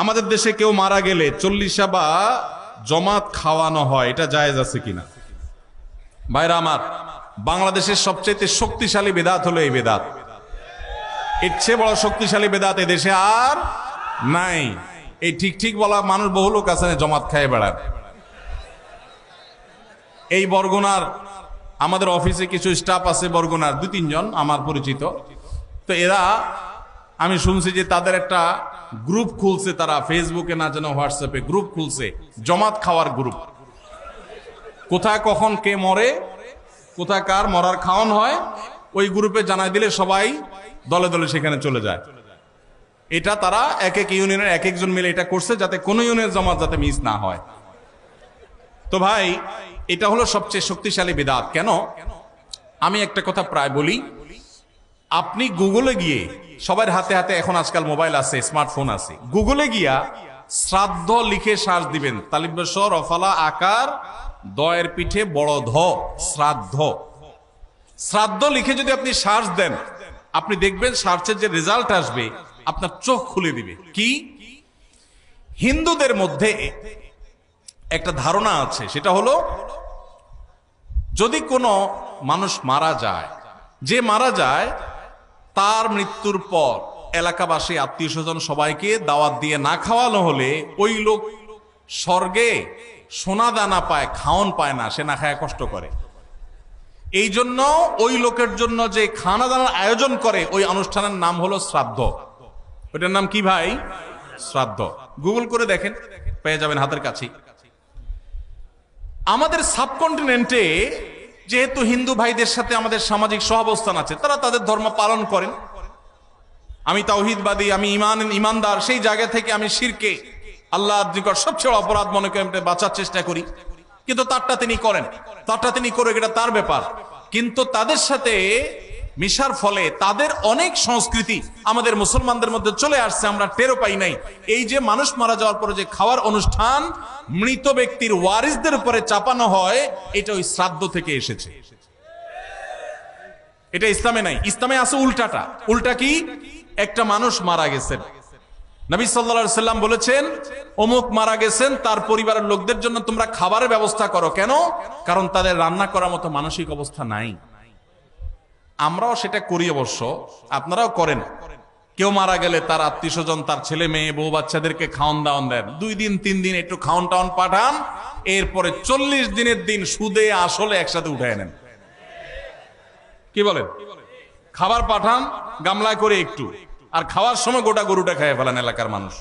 আমাদের দেশে কেউ মারা গেলে চল্লিশা বা জমাত খাওয়ানো হয়, এটা জায়েজ আছে কিনা? ভাইরা আমার, বাংলাদেশের সবচেয়ে শক্তিশালী বেদাত হলো এই বেদাত। এর চেয়ে বড় শক্তিশালী বেদাত এদেশে আর নাই। এই ঠিক ঠিক বলা মানুষ বহু লোক আছে জমাত খায় বেড়ায়। এই বরগুনার আমাদের অফিসে কিছু স্টাফ আছে, বরগুনার 2-3 জন আমার পরিচিত। তো এরা, আমি শুনছি যে তাদের একটা গ্রুপ খুলছে, তারা ফেসবুকে না যেন হোয়াটসঅ্যাপে গ্রুপ খুলছে, জমাত খাওয়ার গ্রুপ। কোথায় কখন কে মরে, কোথায় কার মরার খাওয়ান হয়, ওই গ্রুপে জানাই দিলে সবাই দলে দলে সেখানে চলে যায়। এটা তারা এক এক ইউনিয়নের এক একজন মিলে এটা করছে, যাতে কোনো ইউনিয়নের জমাত যাতে মিস না হয়। তো ভাই, এটা হলো সবচেয়ে শক্তিশালী বিদআত। কেন? আমি একটা কথা প্রায় বলি, আপনি গুগলে গিয়ে, সবার হাতে হাতে এখন আজকাল মোবাইল আছে, স্মার্টফোন আছে, গুগলে গিয়া শ্রাদ্ধ লিখে সার্চ দিবেন, তালিবেশ্বর রফালা আকার দয়ের পিঠে বড় ধ, শ্রাদ্ধ। শ্রাদ্ধ লিখে যদি আপনি সার্চ দেন, আপনি দেখবেন সার্চের যে রেজাল্ট আসবে আপনার চোখ খুলে দিবে। কি? হিন্দুদের মধ্যে একটা ধারণা আছে, সেটা হলো যদি কোনো মানুষ মারা যায়, যে মারা যায় তার মৃত্যুর পর এলাকাবাসী আত্মীয় স্বজন সবাইকে দাওয়াত দিয়ে না খাওয়ানো হলে ওই লোক স্বর্গে সোনা দানা পায়, খাওন পায় না, সে না খায় কষ্ট করে। এই জন্য ওই লোকের জন্য যে খানা দানার আয়োজন করে, ওই অনুষ্ঠানের নাম হলো শ্রাদ্ধ। ওইটার নাম কি ভাই? শ্রাদ্ধ। গুগল করে দেখেন, পেয়ে যাবেন হাতের কাছে। আমাদের সাবকন্টিনেন্টে যেহেতু হিন্দু ভাইদের সাথে আমাদের সামাজিক সহাবস্থান আছে, তারা তাদের ধর্ম পালন করেন। আমি তাওহীদবাদী, আমি ইমানদার, সেই জায়গা থেকে আমি শিরকে, আল্লাহর নিকট সবচেয়ে অপরাধ মনে করে বাঁচার চেষ্টা করি। কিন্তু তারটা তিনি করেন, তারটা তিনি করে, এটা তার ব্যাপার। কিন্তু তাদের সাথে মিশার ফলে তাদের অনেক সংস্কৃতি আমাদের মুসলমানদের মধ্যে চলে আসছে, আমরা টেরও পাই নাই। এই যে মানুষ মারা যাওয়ার পরে যে খাওয়ার অনুষ্ঠান মৃত ব্যক্তির ওয়ারিসদের উপরে চাপানো হয়, এটা ওই শ্রাদ্ধ থেকে এসেছে। এটা ইসলামে নাই। ইসলামে আছে উল্টাটা। উল্টা কি? একটা মানুষ মারা গেছেন, নবী সাল্লাল্লাহু আলাইহি সাল্লাম বলেছেন অমুক মারা গেছেন, তার পরিবারের লোকদের জন্য তোমরা খাবারের ব্যবস্থা করো। কেন? কারণ তাদের রান্না করার মতো মানসিক অবস্থা নাই। আমরাও সেটা করি, অবশ্য আপনারাও করেন। কেউ মারা গেলে তার আত্মীয় স্বজন, তার ছেলে মেয়ে বউ বাচ্চাদেরকে খাওয়ান দাওয়ান দেন, 2 দিন 3 দিন একটু খাওয়ান টাওয়ান পাঠান, এরপরে 40 দিনের দিন সুদে আসলে একসাথে উঠায় নেন। কি বলেন? খাবার পাঠান গামলায় করে একটু, আর খাওয়ার সময় গোটা গরুটা খেয়ে ফেলেন এলাকার মানুষ।